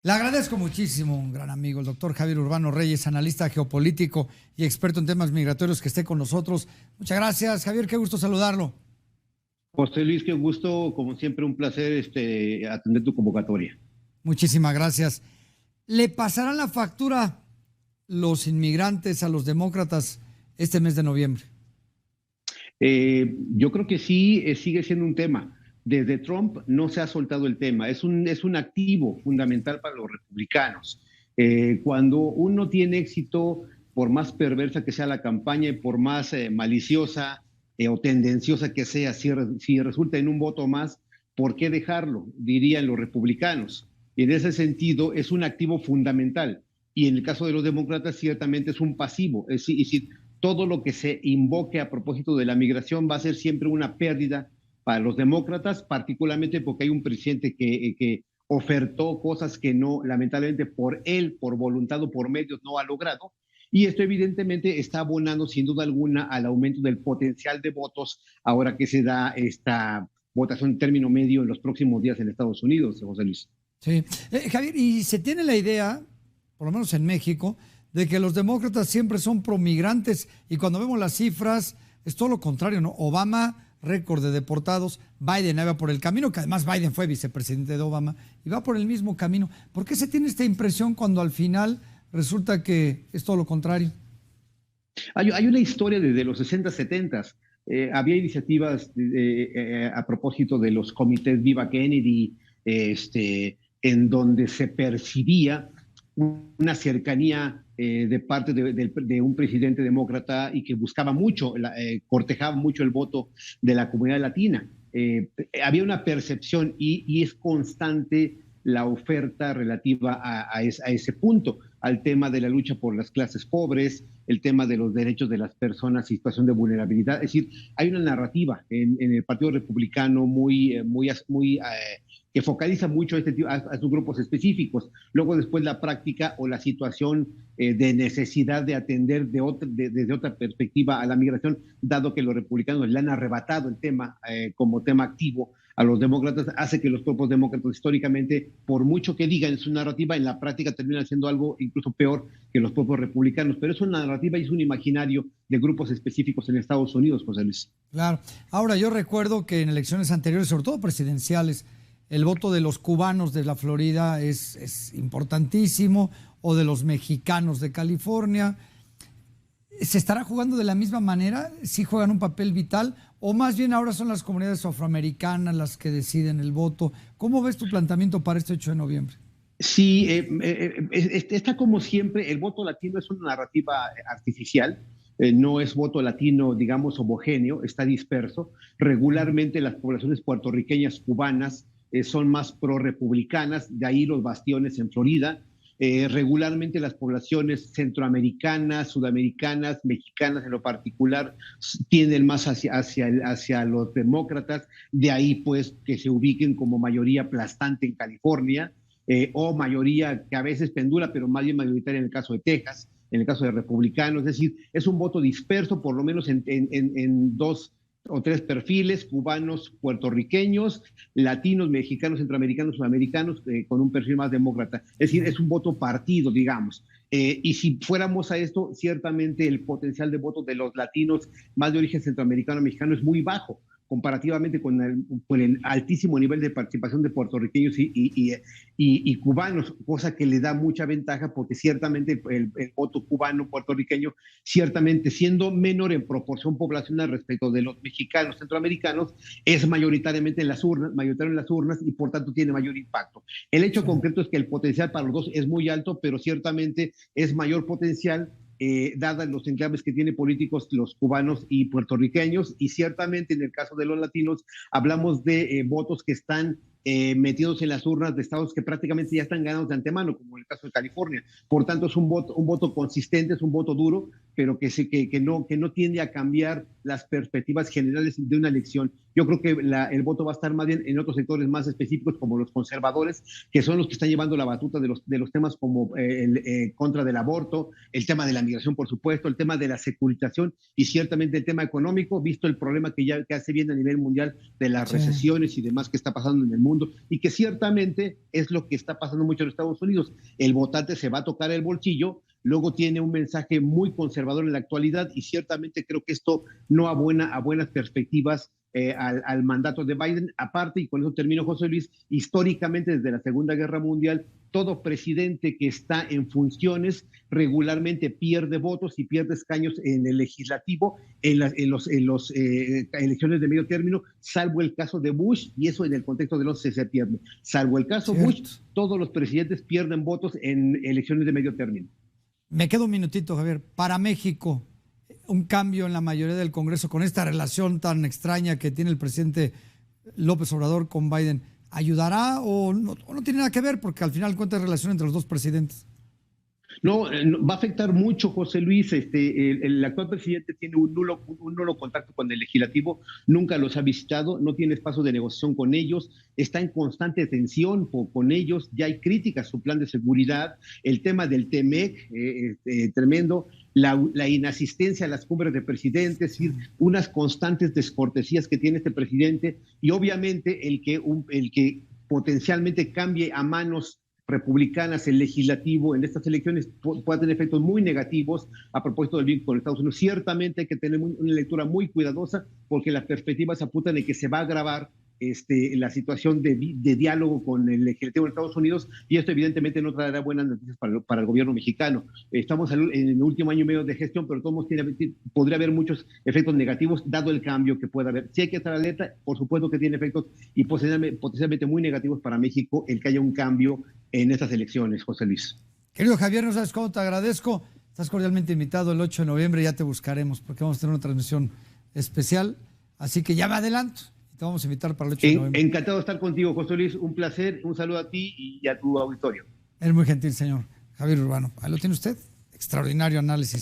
Le agradezco muchísimo, un gran amigo, el doctor Javier Urbano Reyes, analista geopolítico y experto en temas migratorios, que esté con nosotros. Muchas gracias, Javier, qué gusto saludarlo. José Luis, qué gusto, como siempre, un placer atender tu convocatoria. Muchísimas gracias. ¿Le pasarán la factura los inmigrantes a los demócratas este mes de noviembre? Yo creo que sí, sigue siendo un tema. Desde Trump no se ha soltado el tema. Es un activo fundamental para los republicanos. Cuando uno tiene éxito, por más perversa que sea la campaña y por más maliciosa o tendenciosa que sea, si resulta en un voto más, ¿por qué dejarlo? Dirían los republicanos. Y en ese sentido, es un activo fundamental. Y en el caso de los demócratas, ciertamente es un pasivo. Es decir, todo lo que se invoque a propósito de la migración va a ser siempre una pérdida para los demócratas, particularmente porque hay un presidente que ofertó cosas que no, lamentablemente por él, por voluntad o por medios, no ha logrado. Y esto evidentemente está abonando sin duda alguna al aumento del potencial de votos ahora que se da esta votación en término medio en los próximos días en Estados Unidos, José Luis. Sí. Javier, y se tiene la idea, por lo menos en México, de que los demócratas siempre son promigrantes, y cuando vemos las cifras es todo lo contrario, ¿no? Obama, récord de deportados, Biden va por el camino, que además Biden fue vicepresidente de Obama, y va por el mismo camino. ¿Por qué se tiene esta impresión cuando al final resulta que es todo lo contrario? Hay una historia desde los 60, 70. Había iniciativas a propósito de los comités Viva Kennedy, en donde se percibía una cercanía de parte de un presidente demócrata y que buscaba mucho, cortejaba mucho el voto de la comunidad latina. Había una percepción y es constante la oferta relativa a ese punto, al tema de la lucha por las clases pobres, el tema de los derechos de las personas en situación de vulnerabilidad. Es decir, hay una narrativa en el Partido Republicano que focaliza mucho a estos grupos específicos. Luego después la práctica o la situación de necesidad de atender desde otra perspectiva a la migración, dado que los republicanos le han arrebatado el tema como tema activo a los demócratas, hace que los propios demócratas históricamente, por mucho que digan en su narrativa, en la práctica terminan haciendo algo incluso peor que los propios republicanos. Pero es una narrativa y es un imaginario de grupos específicos en Estados Unidos, José Luis. Claro. Ahora, yo recuerdo que en elecciones anteriores, sobre todo presidenciales, el voto de los cubanos de la Florida es importantísimo, o de los mexicanos de California. ¿Se estará jugando de la misma manera? ¿Sí juegan un papel vital? ¿O más bien ahora son las comunidades afroamericanas las que deciden el voto? ¿Cómo ves tu planteamiento para este 8 de noviembre? Sí, está como siempre, el voto latino es una narrativa artificial. No es voto latino, digamos, homogéneo, está disperso. Regularmente las poblaciones puertorriqueñas, cubanas, son más pro-republicanas, de ahí los bastiones en Florida. Regularmente las poblaciones centroamericanas, sudamericanas, mexicanas en lo particular, tienden más hacia los demócratas, de ahí pues que se ubiquen como mayoría aplastante en California, o mayoría que a veces pendula, pero más bien mayoritaria en el caso de Texas, en el caso de republicanos. Es decir, es un voto disperso, por lo menos en dos o tres perfiles: cubanos, puertorriqueños, latinos, mexicanos, centroamericanos, sudamericanos, con un perfil más demócrata. Es decir, es un voto partido, digamos. Y si fuéramos a esto, ciertamente el potencial de voto de los latinos más de origen centroamericano, mexicano, es muy bajo comparativamente con el altísimo nivel de participación de puertorriqueños y cubanos, cosa que le da mucha ventaja, porque ciertamente el voto cubano, puertorriqueño, ciertamente siendo menor en proporción poblacional respecto de los mexicanos, centroamericanos, es mayoritario en las urnas, y por tanto tiene mayor impacto. El hecho concreto es que el potencial para los dos es muy alto, pero ciertamente es mayor potencial dadas los enclaves que tienen políticos los cubanos y puertorriqueños, y ciertamente en el caso de los latinos hablamos de votos que están metidos en las urnas de estados que prácticamente ya están ganados de antemano, como en el caso de California. Por tanto, es un voto consistente, es un voto duro, pero que no tiende a cambiar las perspectivas generales de una elección. Yo creo que el voto va a estar más bien en otros sectores más específicos, como los conservadores, que son los que están llevando la batuta de los temas como contra del aborto, el tema de la migración, por supuesto, el tema de la securitización y ciertamente el tema económico, visto el problema que hace bien a nivel mundial de las recesiones y demás que está pasando en el mundo. mundo, y que ciertamente es lo que está pasando mucho en Estados Unidos. El votante se va a tocar el bolsillo, luego tiene un mensaje muy conservador en la actualidad, y ciertamente creo que esto no abona a buenas perspectivas al mandato de Biden. Aparte, y con eso termino, José Luis, históricamente desde la Segunda Guerra Mundial, todo presidente que está en funciones regularmente pierde votos y pierde escaños en el legislativo, en las elecciones de medio término, salvo el caso de Bush, y eso en el contexto de los se pierde. Salvo el caso Bush, todos los presidentes pierden votos en elecciones de medio término. Me queda un minutito, Javier. Para México, un cambio en la mayoría del Congreso con esta relación tan extraña que tiene el presidente López Obrador con Biden, ¿ayudará o no tiene nada que ver? Porque al final cuenta relación entre los dos presidentes. No, va a afectar mucho, José Luis. El actual presidente tiene un nulo contacto con el legislativo, nunca los ha visitado, no tiene espacio de negociación con ellos, está en constante tensión con ellos, ya hay críticas a su plan de seguridad, el tema del TEMEC, tremendo, la inasistencia a las cumbres de presidentes, unas constantes descortesías que tiene este presidente, y obviamente el que potencialmente cambie a manos republicanas el legislativo en estas elecciones puede tener efectos muy negativos a propósito del vínculo con Estados Unidos. Ciertamente hay que tener una lectura muy cuidadosa, porque las perspectivas apuntan en que se va a agravar la situación de diálogo con el legislativo de Estados Unidos, y esto evidentemente no traerá buenas noticias para el gobierno mexicano. Estamos en el último año y medio de gestión, pero todos podría haber muchos efectos negativos dado el cambio que pueda haber. Si hay que estar alerta, por supuesto que tiene efectos y potencialmente muy negativos para México el que haya un cambio en estas elecciones, José Luis. Querido Javier, no sabes cómo te agradezco. Estás cordialmente invitado el 8 de noviembre, ya te buscaremos porque vamos a tener una transmisión especial, así que ya me adelanto. Te vamos a invitar para el 8 de noviembre. Encantado de estar contigo, José Luis. Un placer. Un saludo a ti y a tu auditorio. Es muy gentil, señor Javier Urbano. Ahí lo tiene usted. Extraordinario análisis.